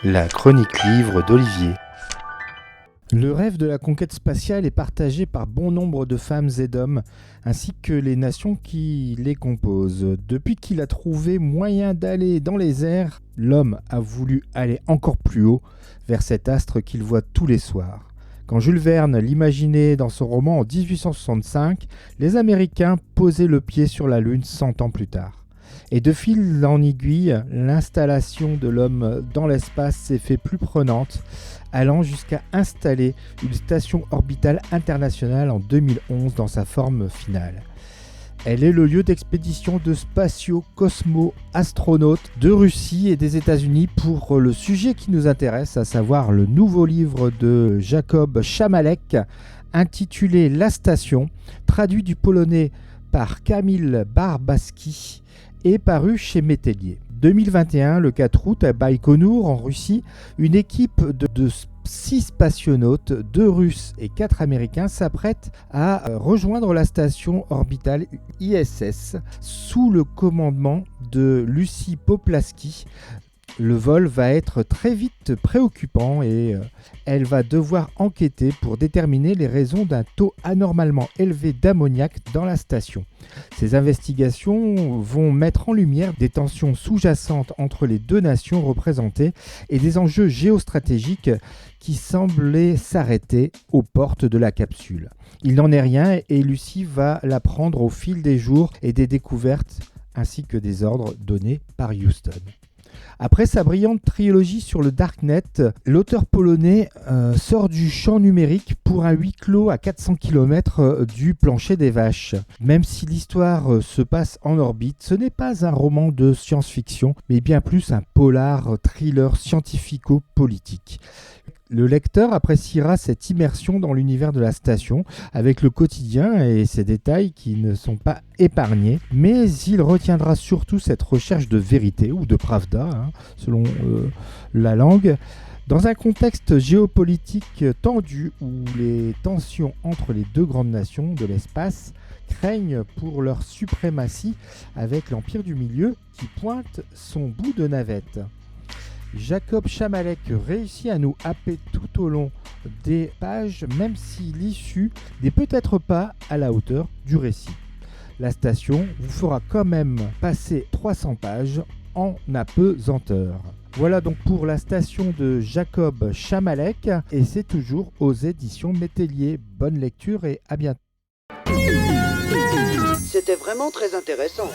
La chronique livre d'Olivier. Le rêve de la conquête spatiale est partagé par bon nombre de femmes et d'hommes, ainsi que les nations qui les composent. Depuis qu'il a trouvé moyen d'aller dans les airs, l'homme a voulu aller encore plus haut, vers cet astre qu'il voit tous les soirs. Quand Jules Verne l'imaginait dans son roman en 1865, les Américains posaient le pied sur la Lune 100 ans plus tard. Et de fil en aiguille, l'installation de l'homme dans l'espace s'est fait plus prenante, allant jusqu'à installer une station orbitale internationale en 2011 dans sa forme finale. Elle est le lieu d'expédition de spatio-cosmo-astronautes de Russie et des États-Unis pour le sujet qui nous intéresse, à savoir le nouveau livre de Jakub Chamalek intitulé La Station, traduit du polonais par Kamil Barbaski et paru chez Métellier. 2021, le 4 août, à Baïkonour, en Russie, une équipe de 6 spationautes, 2 Russes et 4 Américains, s'apprête à rejoindre la station orbitale ISS sous le commandement de Lucie Poplaski. Le vol va être très vite préoccupant et elle va devoir enquêter pour déterminer les raisons d'un taux anormalement élevé d'ammoniac dans la station. Ces investigations vont mettre en lumière des tensions sous-jacentes entre les deux nations représentées et des enjeux géostratégiques qui semblaient s'arrêter aux portes de la capsule. Il n'en est rien et Lucie va l'apprendre au fil des jours et des découvertes ainsi que des ordres donnés par Houston. Après sa brillante trilogie sur le Darknet, l'auteur polonais sort du champ numérique pour un huis clos à 400 km du plancher des vaches. Même si l'histoire se passe en orbite, ce n'est pas un roman de science-fiction, mais bien plus un polar thriller scientifico-politique. Le lecteur appréciera cette immersion dans l'univers de la station, avec le quotidien et ses détails qui ne sont pas épargnés, mais il retiendra surtout cette recherche de vérité, ou de pravda, selon la langue, dans un contexte géopolitique tendu où les tensions entre les deux grandes nations de l'espace craignent pour leur suprématie avec l'Empire du Milieu qui pointe son bout de navette. Jakub Chamalek réussit à nous happer tout au long des pages, même si l'issue n'est peut-être pas à la hauteur du récit. La station vous fera quand même passer 300 pages en apesanteur. Voilà donc pour La Station de Jakub Chamalek, et c'est toujours aux éditions Métellier. Bonne lecture et à bientôt. C'était vraiment très intéressant.